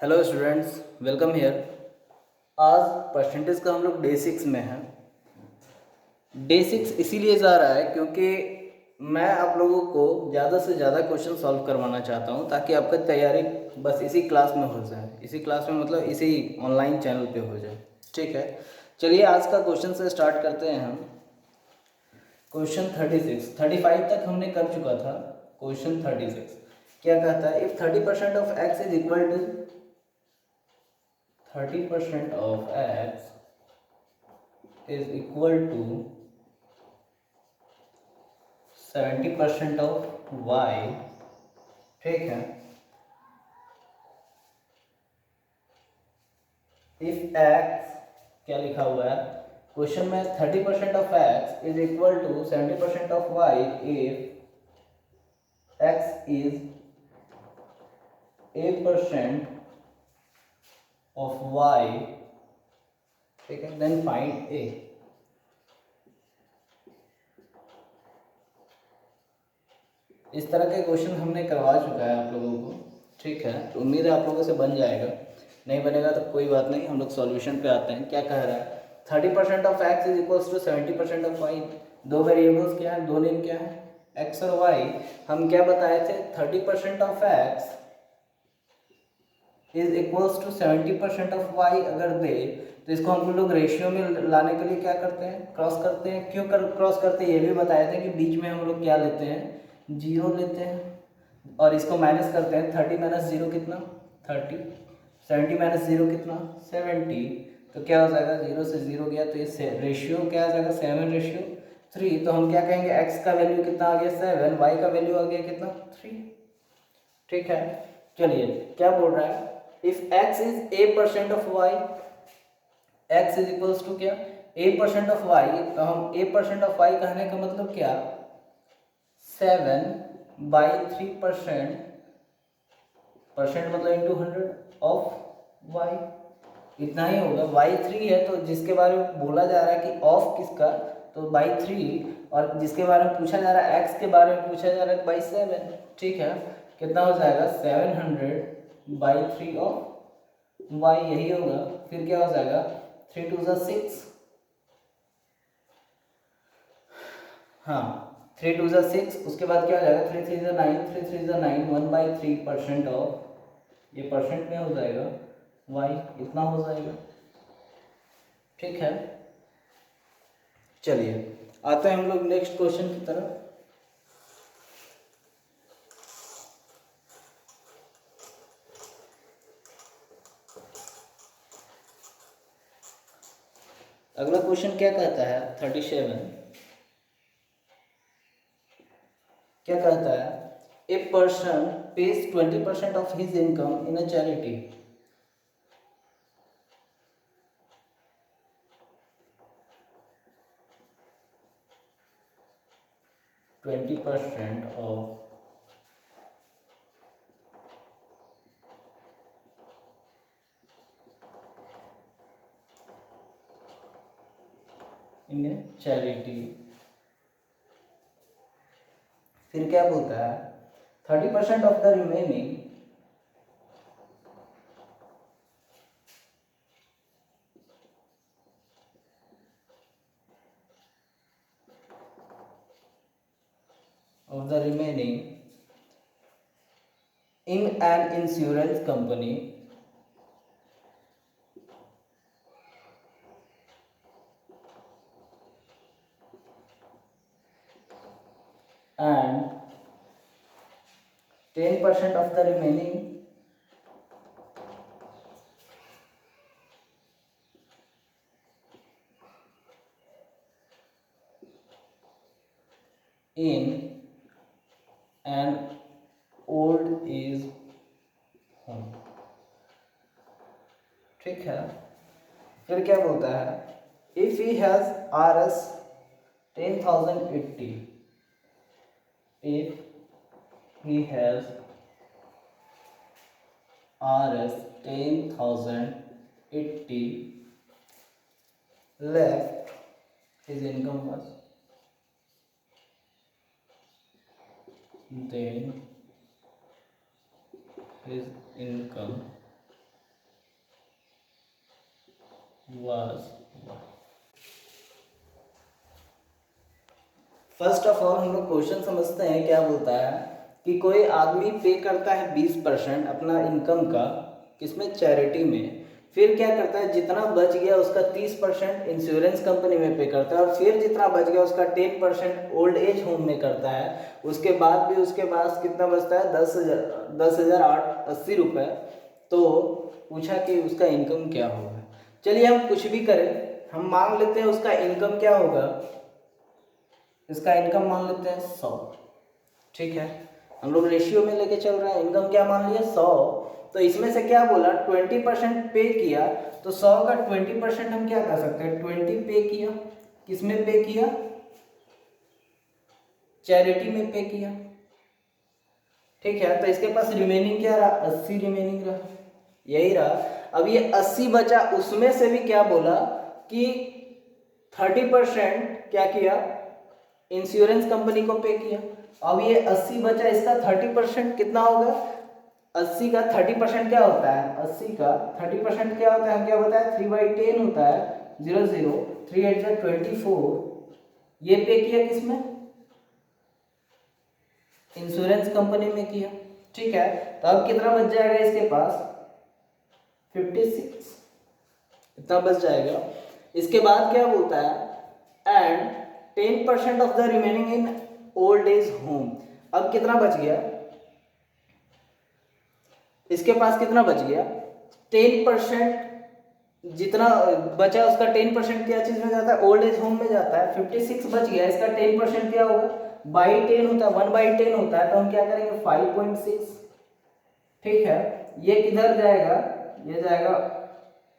Hello students, welcome here. आज percentage का हम लोग डे 6 में हैं। डे 6 इसीलिए जा रहा है क्योंकि मैं आप लोगों को ज़्यादा से ज़्यादा क्वेश्चन सॉल्व करवाना चाहता हूं ताकि आपकी तैयारी बस इसी क्लास में हो जाए। इसी क्लास में मतलब इसी ऑनलाइन चैनल पे हो जाए। ठीक है, चलिए आज का क्वेश्चन से स्टार्ट करते हैं हम। क्वेश्चन 36, 35 तक हमने कर चुका था। क्वेश्चन 36 क्या कहता है? If 30% of x is equal to 30% of x is equal to 70% of y। ठीक है, इफ x क्या लिखा हुआ है क्वेश्चन में? 30% of x is equal to 70% of y if x is a% of y। ठीक है, देन फाइंड a। इस तरह के क्वेश्चन हमने करवा चुका है आप लोगों को। ठीक है, तो उम्मीद है आप लोगों से बन जाएगा। नहीं बनेगा तो कोई बात नहीं, हम लोग सॉल्यूशन पे आते हैं। क्या कह रहा है? 30% of x is equals to 70% of y. दो वेरिएबल्स क्या है, दो नेम क्या है, एक्स और वाई। हम क्या बताए थे? 30% of x is equals to 70% of y अगर दे तो इसको हम लोग रेशियो में लाने के लिए क्या करते हैं? क्रॉस करते हैं। क्यों क्रॉस करते हैं ये भी बताए थे कि बीच में हम लोग क्या लेते हैं? जीरो लेते हैं। और इसको माइनस करते हैं। 30 माइनस जीरो कितना? 30। 70 माइनस जीरो कितना? 70। तो क्या हो जाएगा? जीरो से जीरो गया तो ये रेशियो क्या आ जाएगा? 7:3। तो हम क्या कहेंगे? एक्स का वैल्यू कितना आ गया? 7। वाई का वैल्यू आ गया कितना? 3। ठीक है, चलिए क्या बोल रहा है? If x is a% of y, x is equals to क्या? a% of y। तो हम a% ऑफ y कहने का मतलब क्या? 7/3%। परसेंट मतलब इंटू 100 ऑफ y। इतना ही होगा। y3 है तो जिसके बारे में बोला जा रहा है कि ऑफ किसका, तो बाई 3। और जिसके बारे में पूछा जा रहा है, x के बारे में पूछा जा रहा है, बाई 7। ठीक है, कितना हो जाएगा? 700/3 ऑफ y, यही होगा। फिर क्या हो जाएगा? 3 2 ज़ा 6। हाँ, 3 2 ज़ा 6। उसके बाद क्या हो जाएगा? 3 3 ज़ा 9, 3 3 ज़ा 9, 1/3% ऑफ, ये परसेंट में हो जाएगा y, इतना हो जाएगा। ठीक है, चलिए आते हैं हम लोग नेक्स्ट क्वेश्चन की तरफ। अगला क्वेश्चन क्या कहता है? 37 क्या कहता है? A person page 20% of his income in a charity. 20% of in A charity. फिर क्या बोलता है? 30% of the remaining of the remaining in an insurance company and 10% of the remaining in an old age home। ठीक है, फिर क्या बोलता है? If he has RS 10,080, if he has RS 10,080 left, his income was, then his income was first of all हम लोग question समझते हैं क्या बोलता है कि कोई आदमी पे करता है 20% अपना इनकम का, किसमें, चैरिटी में। फिर क्या करता है, जितना बच गया उसका 30% इंश्योरेंस कंपनी में पे करता है, और फिर जितना बच गया उसका 10% ओल्ड एज होम में करता है। उसके बाद भी उसके पास कितना बचता है, 10,080 रुपये। तो पूछा कि उसका इनकम क्या होगा। चलिए हम कुछ भी करें, हम मान लेते हैं उसका इनकम क्या होगा, इसका इनकम मान लेते हैं 100। ठीक है, हम लोग रेशियो में लेके चल रहे हैं, इनकम क्या मान लिया, 100। तो इसमें से क्या बोला, 20% पे किया, तो 100 का 20% हम क्या कर सकते हैं, 20 पे किया, किसमें पे किया, चैरिटी में पे किया। ठीक है, तो इसके पास रिमेनिंग क्या रहा, 80 रिमेनिंग रहा, यही रहा। अब ये 80 बचा, उसमें से भी क्या बोला कि 30% क्या किया, इंश्योरेंस कंपनी को पे किया। अब ये 80 बचा, इसका 30% कितना होगा, 80 का 30% क्या होता है, 80 का 30% क्या होता है, हम क्या बताया, 3/10 होता है, 00, 3 8 24। ये पे किया किसमें, इंश्योरेंस कंपनी में किया। ठीक है, तो अब कितना बच जाएगा इसके पास, 56, इतना बच जाएगा। इसके बाद क्या बोलता है, and 10% of the remaining in old age home. अब कितना बच गया, इसके पास कितना बच गया, 10%, जितना बचा उसका 10% क्या चीज में जाता है, ओल्ड एज होम में जाता है। 56 बच गया, इसका 10% क्या होगा, बाई 10 होता है, 1/10 होता है, तो हम क्या करेंगे, 5.6। ठीक है, ये किधर जाएगा, ये जाएगा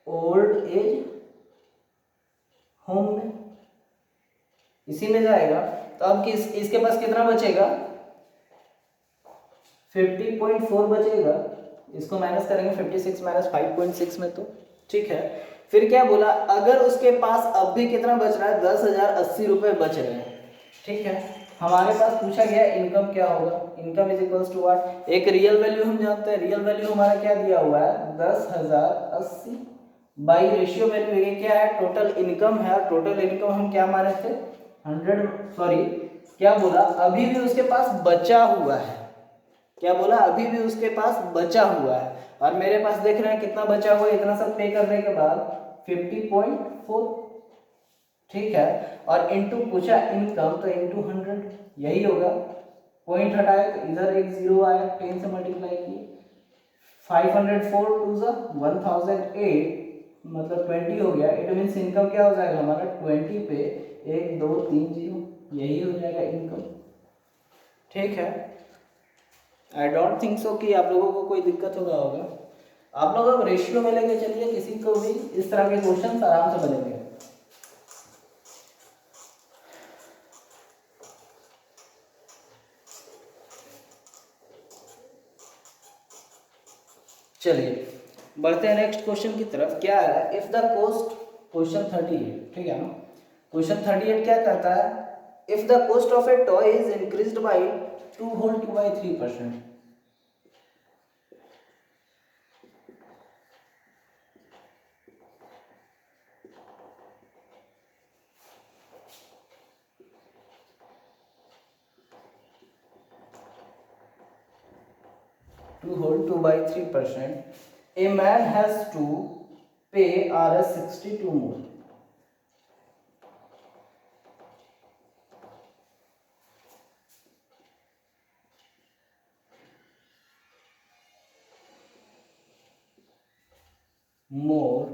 ओल्ड एज होम में, इसी में जाएगा। तो अब इसके पास कितना बचेगा, 50.4 बचेगा। इसको माइनस करेंगे 56 माइनस 5.6 में, तो ठीक है। फिर क्या बोला, अगर उसके पास अब भी कितना बच रहा है, 10,080 रुपये बच रहे हैं। ठीक है, हमारे पास पूछा गया इनकम क्या होगा, income is equals to what, एक रियल वैल्यू हम जानते हैं, रियल वैल्यू हमारा क्या दिया हुआ है, 10,080 बाई रेशियो वैल्यू ये क्या है, टोटल इनकम है। टोटल इनकम हम क्या माने थे, 100, सॉरी क्या बोला, अभी भी उसके पास बचा हुआ है, क्या बोला, अभी भी उसके पास बचा हुआ है। और मेरे पास देख रहे हैं कितना बचा हुआ है, इतना सब पे करने के बाद 50.4। ठीक है, और इनटू पूछा इनकम, तो इनटू 100 यही होगा। पॉइंट हटाए तो इधर एक जीरो आया, 10 से मल्टीप्लाई किए, 504 टू 1008, मतलब 20 हो गया। इट मीन्स इनकम क्या हो जाएगा हमारा, 20 पे 1 2 3 0, यही हो जाएगा इनकम। ठीक है, आई डोंट थिंक सो कि आप लोगों को कोई दिक्कत होगा। आप लोग अब रेशियो में लेके चलिए, किसी को भी इस तरह के क्वेश्चन आराम से बनेंगे। चलिए बढ़ते हैं नेक्स्ट क्वेश्चन की तरफ। क्या है, इफ द कॉस्ट, क्वेश्चन 38, ठीक है ना, क्वेश्चन 38 क्या कहता है, if the cost of a toy is increased by 2 whole 2/3%। To hold 2/3%, a man has to pay Rs 62 more. More,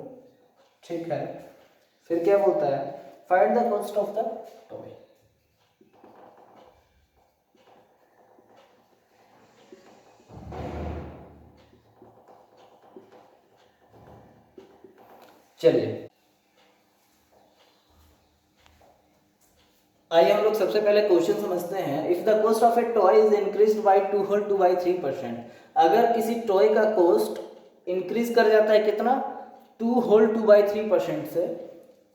ठीक है। फिर क्या बोलता है, find the cost of the toy. चलिए आइए हम लोग सबसे पहले क्वेश्चन समझते हैं। If the cost of a toy is increased by 2 whole 2/3%, अगर किसी टॉय का कॉस्ट इंक्रीज कर जाता है कितना, 2 होल 2/3% से,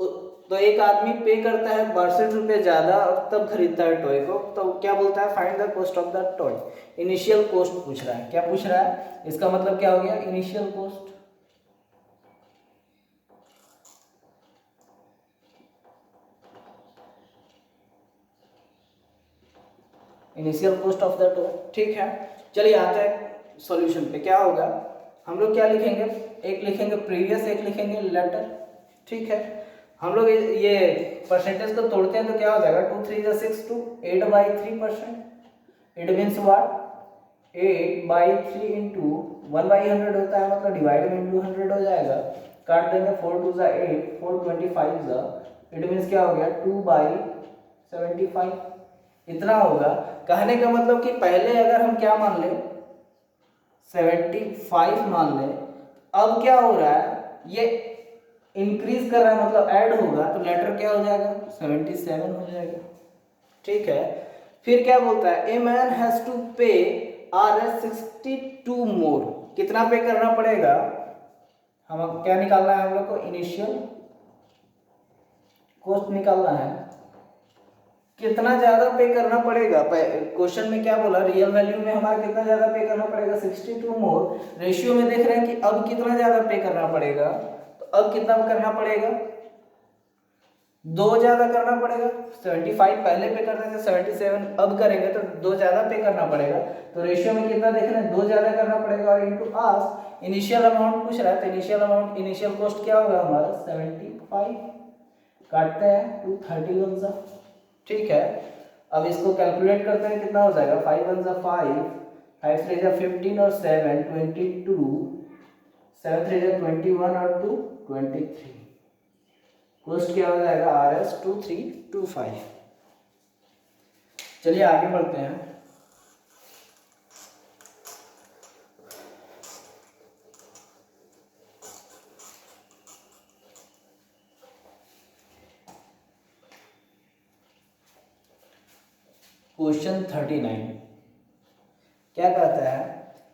तो एक आदमी पे करता है 62 रुपये ज़्यादा और तब खरीदता है टॉय को, तो क्या बोलता है, find the cost of the toy. Initial cost पूछ रहा है, क्या पूछ रहा है, इसका मतलब क्या हो गया, initial cost. Initial cost of the tour. ठीक है, चलिए आते हैं सॉल्यूशन पे। क्या होगा, हम लोग क्या लिखेंगे, एक लिखेंगे प्रीवियस, एक लिखेंगे लेटर। ठीक है, हम लोग ये परसेंटेज को तोड़ते हैं तो क्या हो जाएगा, 2 3 जा 6 2 8/3%। इट मीन्स व्हाट, 8/3 इंटू 1/100 होता है, मतलब डिवाइड में इंटू 100 हो जाएगा। काट देंगे, 4 2 जा 8, 4 25 जा, इट मीन्स क्या हो गया, 2/75। इतना होगा। कहने का मतलब कि पहले अगर हम क्या मान ले, 75 मान ले, अब क्या हो रहा है, ये इंक्रीज कर रहा है, मतलब ऐड होगा, तो लेटर क्या हो जाएगा, 77 हो जाएगा। ठीक है, फिर क्या बोलता है, ए मैन हैज टू पे Rs 62 मोर। कितना पे करना पड़ेगा, हम क्या निकालना है, हम लोग को इनिशियल कॉस्ट निकालना है। कितना ज्यादा पे करना पड़ेगा, क्वेश्चन में क्या बोला, रियल वैल्यू में हमारा कितना ज्यादा पे करना पड़ेगा, 62 मोर। रेशियो में देख रहे हैं कि अब कितना ज्यादा पे करना पड़ेगा, तो अब कितना करना पड़ेगा, 2 ज्यादा करना पड़ेगा। 75 पहले पे करते थे, 77 अब करेंगे तो 2 ज्यादा पे करना पड़ेगा। तो रेशियो में कितना देख रहे हैं, 2 ज्यादा करना पड़ेगा। और इंटू आस इनिशियल अमाउंट पूछ रहा है, तो इनिशियल अमाउंट, इनिशियल कॉस्ट क्या होगा हमारा, 75। काटते हैं, 231 जा। ठीक है, अब इसको कैलकुलेट करते हैं, कितना हो जाएगा, 5 1 जा 5, 5 3 जा 15 और 7 22, 7 3 जा 21 और 2 23। कॉस्ट क्या हो जाएगा, Rs 2325। चलिए आगे बढ़ते हैं। क्वेश्चन 39 क्या कहता है,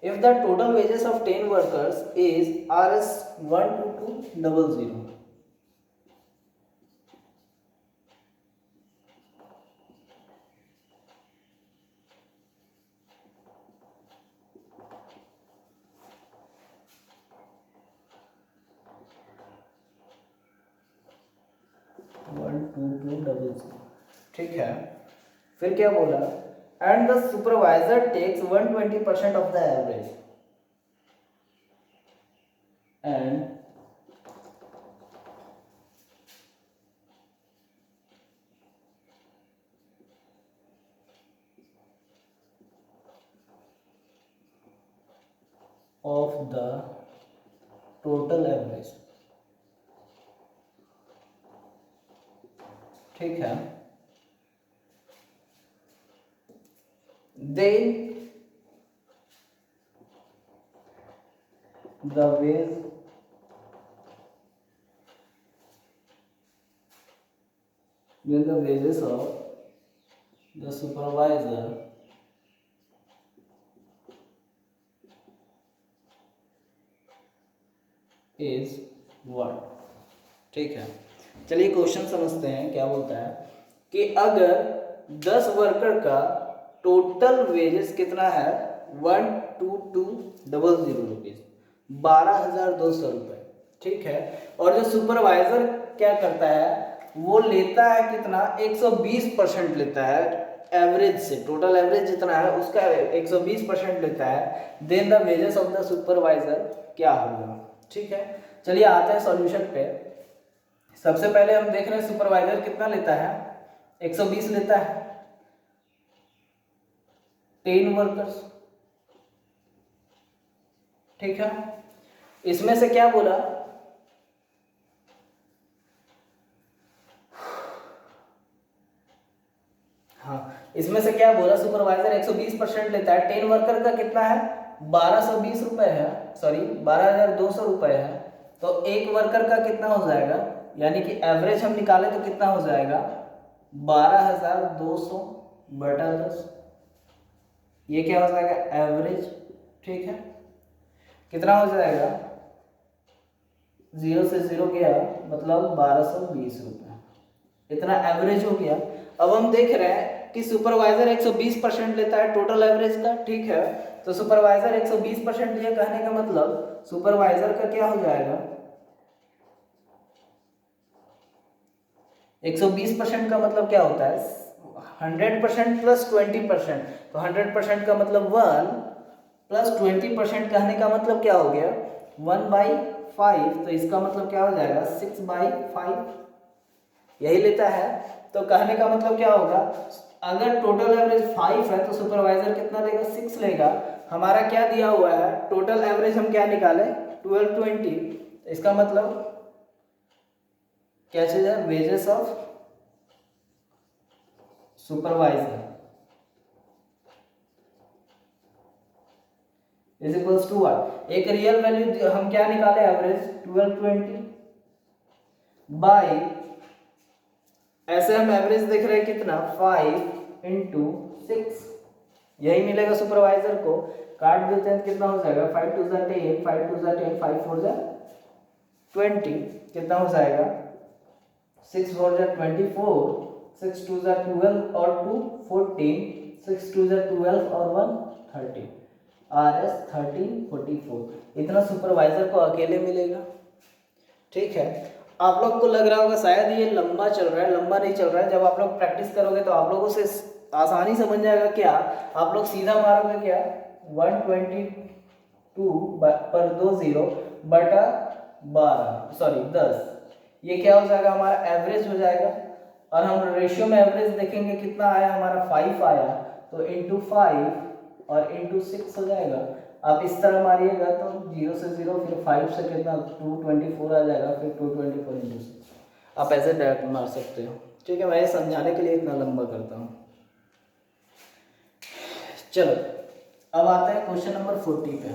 if the total wages of 10 workers is Rs 12200 12200। ठीक है, फिर क्या बोला, and the supervisor takes 120% of the average and of the total average. ठीक है, then the wage then the wages of the supervisor is what। ठीक है, चलिए क्वेश्चन समझते हैं। क्या बोलता है कि अगर 10 वर्कर का टोटल वेजेस कितना है, 12200 रुपीज, 12,200 रुपए। ठीक है, और जो सुपरवाइजर क्या करता है, वो लेता है कितना, 120% लेता है एवरेज से, टोटल एवरेज जितना है उसका 120% लेता है। Then the wages of the supervisor क्या होगा। ठीक है, चलिए आते हैं सॉल्यूशन पे। सबसे पहले हम देख रहे हैं सुपरवाइजर कितना लेता है, 120 लेता है, 10 वर्कर्स। ठीक है, इसमें से क्या बोला, हाँ इसमें से क्या बोला, सुपरवाइजर 120% लेता है, 10 वर्कर का कितना है, 1220 रुपए है, सॉरी 12,200 रुपए है। तो एक वर्कर का कितना हो जाएगा, यानी कि एवरेज हम निकाले तो कितना हो जाएगा, 12,200 बटा 10। ये क्या हो जाएगा, एवरेज। ठीक है, कितना हो जाएगा, 0 से 0 गया, मतलब 1220 रुपए, इतना एवरेज हो गया। अब हम देख रहे हैं कि सुपरवाइजर 120% लेता है टोटल एवरेज का। ठीक है, तो सुपरवाइजर 120% लिया, कहने का मतलब सुपरवाइजर का क्या हो जाएगा, 120% का मतलब क्या होता है, 100% प्लस 20%, तो 100% का मतलब 1 प्लस 20% कहने का मतलब क्या हो गया 1/5, तो इसका मतलब क्या हो जाएगा 6/5, यही लेता है। तो कहने का मतलब क्या होगा, अगर टोटल एवरेज 5 है तो सुपरवाइजर कितना लेगा 6 लेगा। हमारा क्या दिया हुआ है टोटल एवरेज, हम क्या निकाले 12 20, इसका मतलब क्या चीज है wages of supervisor is equals to what, एक रियल वैल्यू हम क्या निकाले एवरेज 12 20 बाय, ऐसे हम एवरेज देख रहे हैं कितना 5 इंटू 6, यही मिलेगा सुपरवाइजर को। काट देते हैं कितना हो जाएगा 5 2 10, 5 2 10, 5 4 20, कितना हो जाएगा 6 4 24, 6 2 12 और 2 14, 6 2 12 और 1 30, RS 1344, इतना सुपरवाइजर को अकेले मिलेगा। ठीक है, आप लोग को लग रहा होगा शायद ये लंबा चल रहा है, लंबा नहीं चल रहा है। जब आप लोग प्रैक्टिस करोगे तो आप लोगों से आसानी से बन जाएगा। क्या आप लोग सीधा मारोगे क्या 122 पर 2 0 बटा 12 सॉरी 10, ये क्या हो जाएगा हमारा एवरेज हो जाएगा। और हम रेशियो में एवरेज देखेंगे कितना आया हमारा 5 आया, तो इंटू 5 और इंटू 6 हो जाएगा। आप इस तरह मारिएगा तो 0 से 0, फिर 5 से कितना 224 आ जाएगा, फिर 224 इंटू 6, आप ऐसे डायरेक्ट मार सकते हो। ठीक है, मैं समझाने के लिए इतना लंबा करता हूँ। चलो अब आते हैं क्वेश्चन नंबर 40 पे।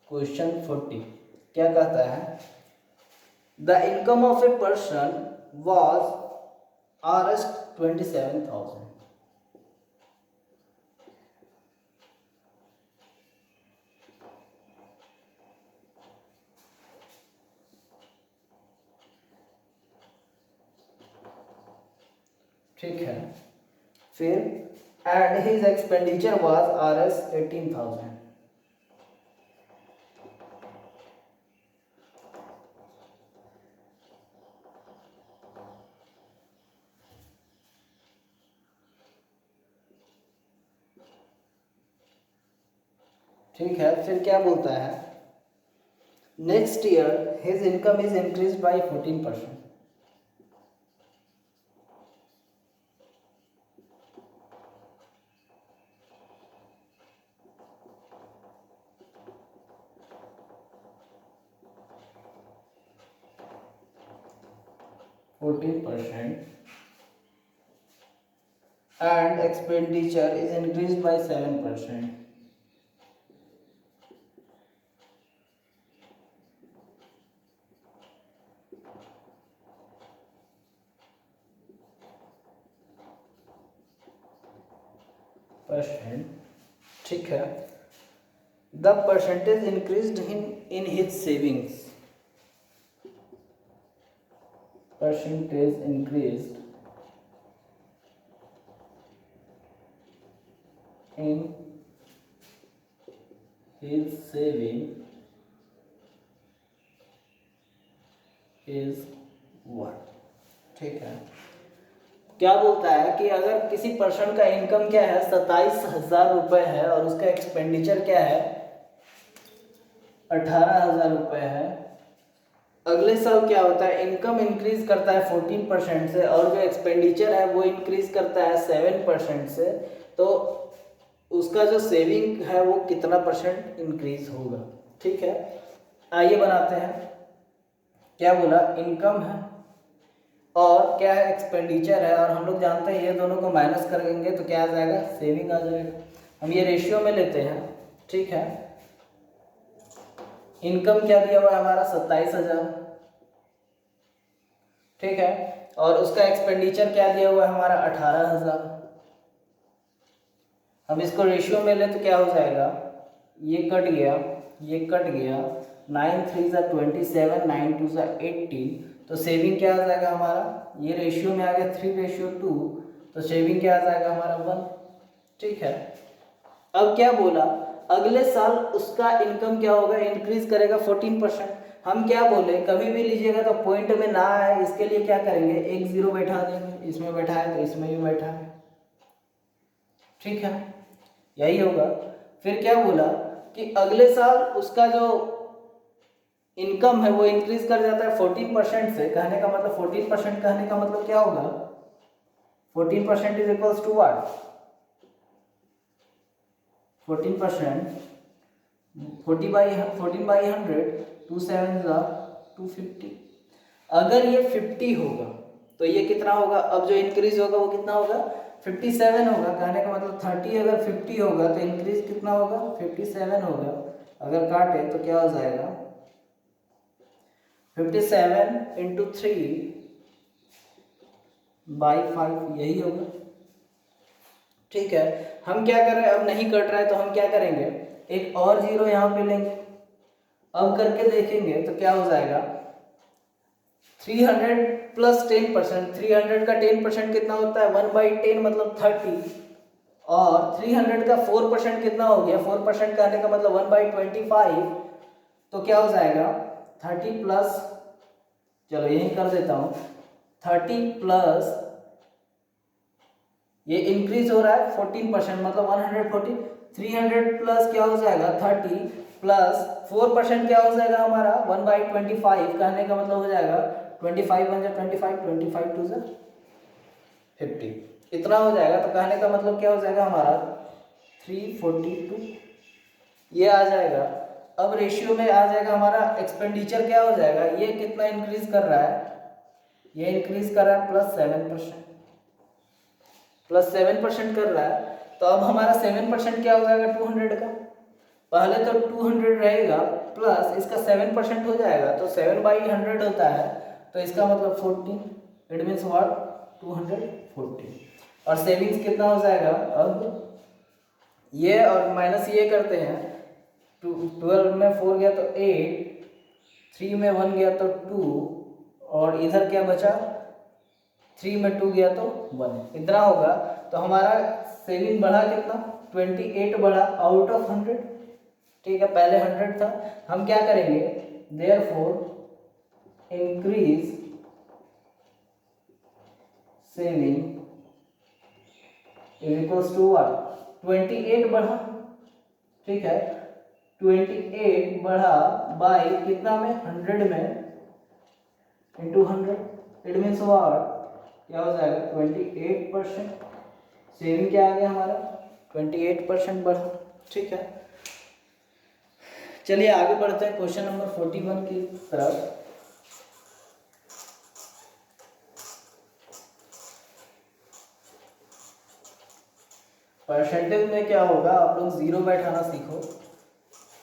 क्वेश्चन 40 क्या कहता है, the income of a person was Rs 27,000। ठीक है, फिर and his expenditure was Rs 18,000। ठीक है, फिर क्या बोलता है next year his income is increase by 14%। and expenditure is increased by 7%. ठीक है, the percentage increased in his savings, percentage increased in his saving is what। ठीक है, क्या बोलता है कि अगर किसी पर्सन का इनकम क्या है 27,000 रुपये है और उसका एक्सपेंडिचर क्या है 18,000 रुपये है, अगले साल क्या होता है इनकम इंक्रीज करता है 14% से और जो एक्सपेंडिचर है वो इंक्रीज करता है 7% से, तो उसका जो सेविंग है वो कितना परसेंट इंक्रीज होगा। ठीक है, आइए बनाते हैं। क्या बोला इनकम है और क्या है एक्सपेंडिचर है, और हम लोग जानते हैं ये दोनों को माइनस करेंगे तो क्या आ जाएगा सेविंग आ जाएगा। हम ये रेशियो में लेते हैं। ठीक है, इनकम क्या दिया हुआ है हमारा 27,000। ठीक है, और उसका एक्सपेंडिचर क्या दिया हुआ है हमारा 18,000। हम इसको रेशियो में ले तो क्या हो जाएगा ये कट गया ये कट गया 9 3 ज़ा 27, 9 2 ज़ा 18, तो सेविंग क्या आ जाएगा हमारा, ये रेशियो में आ गया 3:2, तो सेविंग क्या आ जाएगा हमारा 1। ठीक है, अब क्या बोला, अगले साल उसका इनकम क्या होगा, इंक्रीज करेगा 14%। हम क्या बोले, कभी भी लीजिएगा तो पॉइंट में ना आए, इसके लिए क्या करेंगे, एक जीरो बैठा देंगे, इसमें बैठा है तो इसमें भी बैठा है। ठीक है, यही होगा। फिर क्या बोला कि अगले साल उसका जो इनकम है वो इंक्रीज कर जाता है 14% से। कहने का मतलब 14% कहने का मतलब क्या होगा, 14% इज इक्वल्स टू व्हाट, 14%, 14/100, 2 7 ज़ा 250। अगर ये 50 होगा तो ये कितना होगा, अब जो इंक्रीज होगा वो कितना होगा, 57 होगा। कहने का मतलब 30 अगर 50 होगा तो इंक्रीज कितना होगा, 57 होगा। अगर काटे तो क्या हो जाएगा, 57 इंटू 3/5, यही होगा। ठीक है, हम क्या कर रहे हैं, अब नहीं कट रहा है तो हम क्या करेंगे, एक और जीरो यहाँ पे लेंगे। अब करके देखेंगे तो क्या हो जाएगा, 300 प्लस 10%, 300 का 10% कितना होता है, 1/10 मतलब 30, और 300 का 4% कितना हो गया, 4% का आने का मतलब 1/25, तो क्या हो जाएगा 30 प्लस, चलो यही कर देता हूँ, 30 प्लस ये इंक्रीज हो रहा है 14% मतलब 140, 300 प्लस क्या हो जाएगा 30 प्लस 4% क्या हो जाएगा हमारा 1/25, कहने का मतलब हो जाएगा 25 1 25, 25 2 50, इतना हो जाएगा। तो कहने का मतलब क्या हो जाएगा हमारा 342, ये आ जाएगा। अब रेशियो में आ जाएगा हमारा एक्सपेंडिचर क्या हो जाएगा, ये कितना इंक्रीज कर रहा है, ये इंक्रीज कर रहा है +7%, +7% कर रहा है। तो अब हमारा 7% क्या हो जाएगा 200 का, पहले तो 200 रहेगा प्लस इसका 7% हो जाएगा, तो 7/100 होता है, तो इसका मतलब 14, इट मीन्स व्हाट 240। और सेविंग्स कितना हो जाएगा, अब ये और माइनस ये करते हैं, 12 में 4 गया तो 8, 3 में 1 गया तो 2, और इधर क्या बचा, 3 में 2 गया तो 1, इतना होगा। तो हमारा सेविंग बढ़ा कितना, 28 बढ़ा आउट ऑफ 100। ठीक है, पहले 100 था, हम क्या करेंगे, therefore increase saving is equals to what, 28 बढ़ा। ठीक है, 28 बढ़ा बाय कितना में, 100 में, इंटू 100, इट मीन्स व्हाट, क्या हो जाएगा 28%। सेविंग क्या आ गया हमारा 28% बढ़ा। ठीक है, चलिए आगे बढ़ते हैं क्वेश्चन नंबर 41 की तरफ। परसेंटेज में क्या होगा, आप लोग जीरो बैठाना सीखो।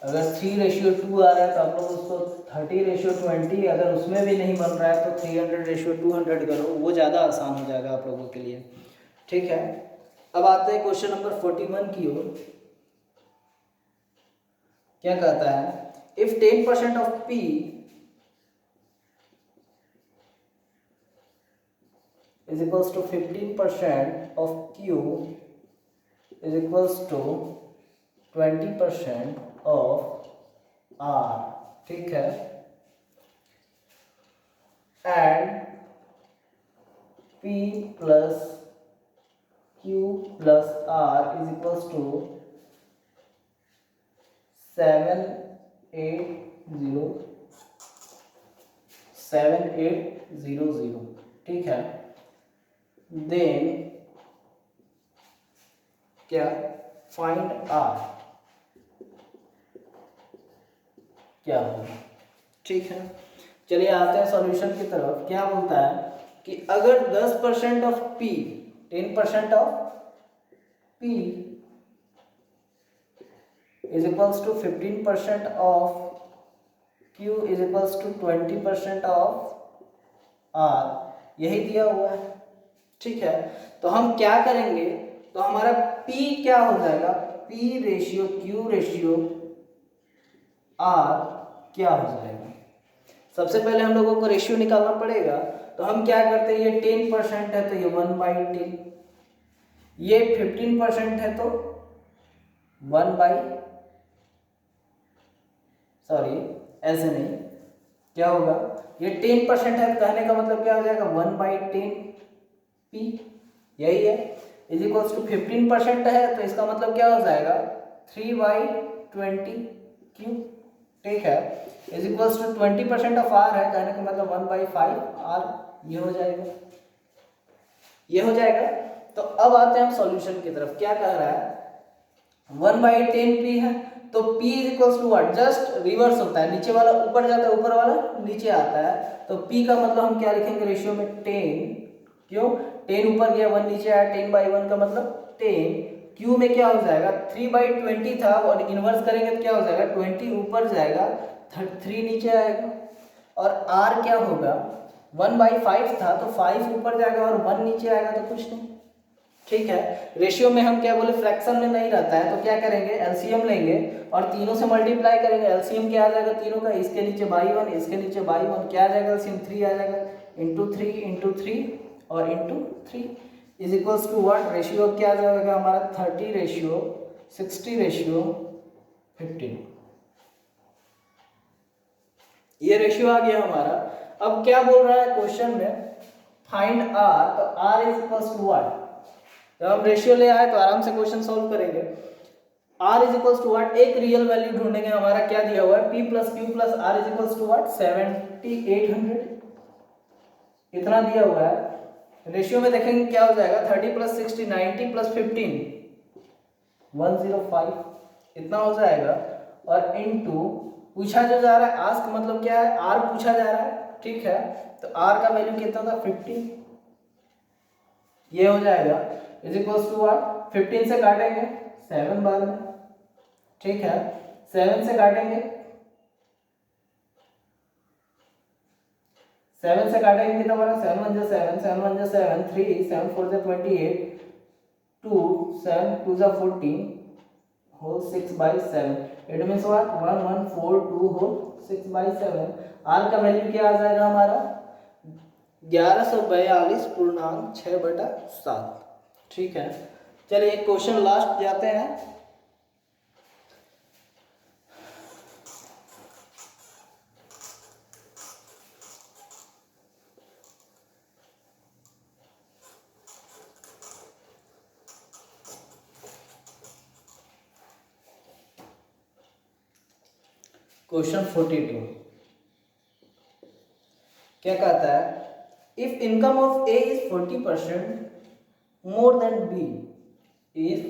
अगर 3:2 आ रहा है तो आप लोग उसको 30:20, अगर उसमें भी नहीं बन रहा है तो 300:200 करो, वो ज़्यादा आसान हो जाएगा आप लोगों के लिए। ठीक है, अब आते हैं क्वेश्चन नंबर 41 की ओर। क्या कहता है, if 10% of P is equals to 15% of Q is equals to 20% of R। ठीक है, and P plus Q plus R is equals to 7800। ठीक है, देन क्या, फाइंड R क्या होगा। ठीक है, चलिए आते हैं सॉल्यूशन की तरफ। क्या बोलता है कि अगर 10% of P, 10% of P is equals to 15% of Q is equals to 20% of R, यही दिया हुआ है। ठीक है, तो हम क्या करेंगे, तो हमारा P क्या हो जाएगा, P ratio Q ratio R क्या हो जाएगा। सबसे पहले हम लोगों को रेशियो निकालना पड़ेगा, तो हम क्या करते हैं, ये 10% है तो ये 1/10, ये 15% है तो 1 बाई, सॉरी ऐसे नहीं, क्या होगा, ये 10% है तो कहने का मतलब क्या हो जाएगा 1/10 पी, यही है, इज इक्वल्स टू 15% है तो इसका मतलब क्या हो जाएगा 3/20 क्यू, ठीक है, is equals to 20% of R है, कहने का मतलब 1/5 आर, ये हो जाएगा, ये हो जाएगा। तो अब आते हैं हम सॉल्यूशन की तरफ, क्या कह रहा है 1/10 पी है तो P is equals to what, just reverse होता है, नीचे वाला ऊपर जाता है ऊपर वाला नीचे आता है, तो P का मतलब हम क्या लिखेंगे रेशियो में 10, क्यों 10 ऊपर गया 1 नीचे आया, 10/1 का मतलब 10, Q में क्या हो जाएगा 3/20 था और इनवर्स करेंगे तो क्या हो जाएगा 20 ऊपर जाएगा 3 नीचे आएगा, और R क्या होगा 1/5 था तो 5 ऊपर जाएगा और 1 नीचे आएगा तो कुछ नहीं, ठीक है। रेशियो में हम क्या बोले फ्रैक्शन में नहीं रहता है तो क्या करेंगे एलसीएम लेंगे और तीनों से मल्टीप्लाई करेंगे, एलसीएम क्या आ जाएगा तीनों का, इसके नीचे बाई 1 इसके नीचे बाई 1, क्या आ जाएगा एलसीएम 3 आ जाएगा, इंटू 3 और into 3 is equals to what, ratio क्या आ जाएगा हमारा 30:60:15, ये रेशियो आ गया हमारा। अब क्या बोल रहा है क्वेश्चन में फाइंड आर, तो R is equals to what, जब हम रेशियो ले आए तो आराम से क्वेश्चन सॉल्व करेंगे। R is equals to what, एक रियल वैल्यू ढूंढेंगे, हमारा क्या दिया हुआ है P plus Q plus R is equals to what 7800, इतना दिया हुआ है। रेशियो में देखेंगे क्या हो जाएगा 30 + 60 90 + 15 105, इतना हो जाएगा, और इनटू पूछा जो जा रहा है आस्क मतलब क्या है R पूछा जा रहा है, ठीक है, तो R का वैल्यू कितना था 15, ये हो जाएगा इज इक्वल्स टू व्हाट, 15 से काटेंगे 7 बाद में, ठीक है, 7 से काटेंगे, 7 से काटेंगे कितना बना 7 1 7 7 1 7 3 7 4 28 2 7 2 14 whole 6/7, it means what 1142 whole 6/7, R का वैल्यू क्या आ जाएगा हमारा 1142.6/7, ठीक है। चलिए क्वेश्चन लास्ट जाते हैं, क्वेश्चन 42 क्या कहता है, if income of A is 40% more than B, if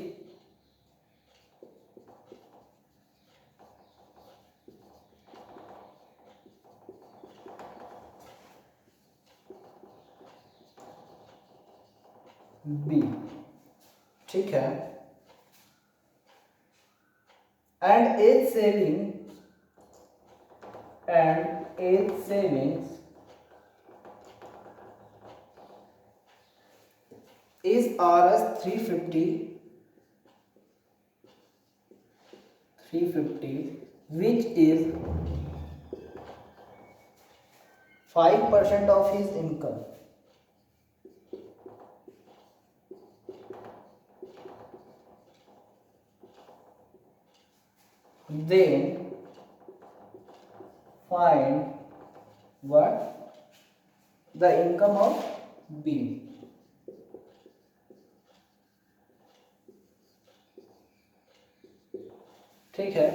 B, ठीक है, and A's savings is Rs 350 which is 5% of his income, then find what the income of B, ठीक है।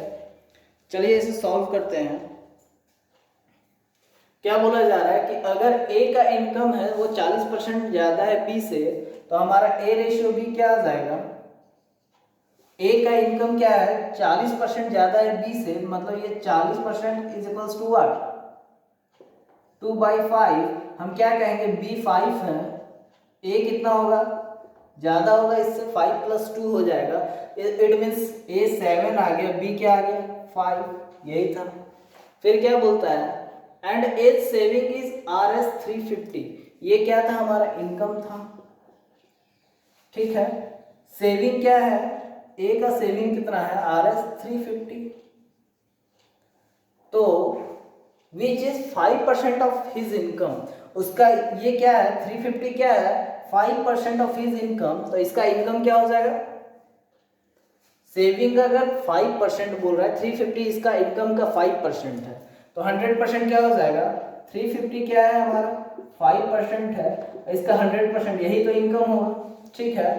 चलिए इसे सॉल्व करते हैं। क्या बोला जा रहा है कि अगर ए का इनकम है वो 40% ज्यादा है बी से, तो हमारा ए रेशियो भी क्या आ जाएगा, ए का इनकम क्या है 40% ज्यादा है बी से, मतलब ये 40% इज इक्वल्स टू व्हाट 2/5, हम क्या कहेंगे बी 5 है, ए कितना होगा ज्यादा होगा इससे 5 + 2 हो जाएगा, इट मींस ए 7 आ गया बी क्या आ गया 5, यही था। फिर क्या बोलता है and A's saving is Rs 350, ये क्या था हमारा इनकम था, ठीक है, सेविंग क्या है ए का सेविंग कितना है Rs 350, तो which is 5% of his income, उसका ये क्या है 350 क्या है 5% ऑफ हिज इनकम, तो इसका इनकम क्या हो जाएगा, सेविंग अगर 5% बोल रहा है 350 इसका इनकम का 5% है, तो 100% क्या हो जाएगा, 350 क्या है हमारा 5% है, इसका 100% यही तो इनकम होगा, ठीक है।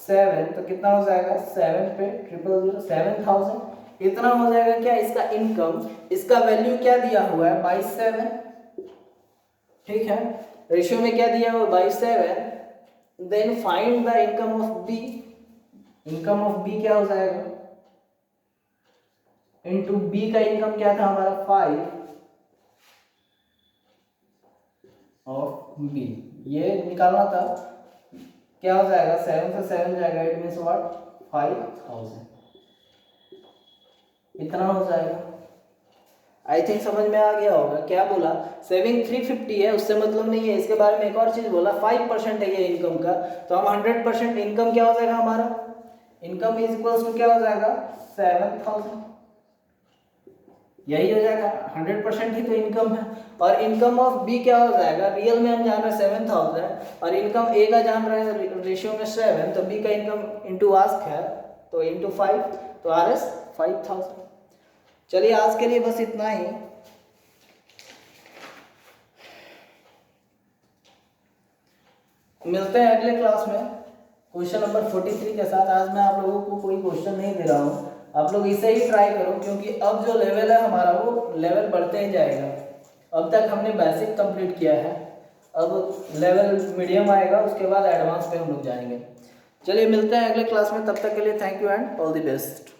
7 तो कितना हो जाएगा 7 पे 000 7000 इतना हो जाएगा क्या इसका इनकम, इसका वैल्यू क्या दिया हुआ है 27, ठीक है, रेशियो में क्या दिया हुआ 27, then find the income of B, income of B क्या हो जाएगा, इनटू बी का इनकम क्या था हमारा 5 ऑफ बी, ये निकालना था, क्या हो जाएगा 7 से 7 जाएगा, इट मीन्स व्हाट 5000 इतना हो जाएगा। आई थिंक समझ में आ गया होगा, क्या बोला सेविंग 350 है उससे मतलब नहीं है, इसके बारे में एक और चीज बोला 5% है ये इनकम का, तो हम 100% इनकम क्या हो जाएगा हमारा, इनकम इज इक्वल्स टू क्या हो जाएगा 7000, यही हो जाएगा 100% ही तो इनकम है। और इनकम ऑफ बी क्या हो जाएगा, रियल में हम जान रहे हैं 7000 और इनकम ए का जान रहे हैं रेशियो में 7, तो बी का इनकम इनटू आस्क है तो इनटू 5, तो आर एस 5000। चलिए आज के लिए बस इतना ही, मिलते हैं अगले क्लास में क्वेश्चन नंबर 43 के साथ। आज मैं आप लोगों को कोई क्वेश्चन नहीं दे रहा हूँ, आप लोग इसे ही ट्राई करो, क्योंकि अब जो लेवल है हमारा वो लेवल बढ़ते ही जाएगा। अब तक हमने बेसिक कंप्लीट किया है, अब लेवल मीडियम आएगा, उसके बाद एडवांस पे हम लोग जाएंगे। चलिए मिलते हैं अगले क्लास में, तब तक के लिए thank you and all the best.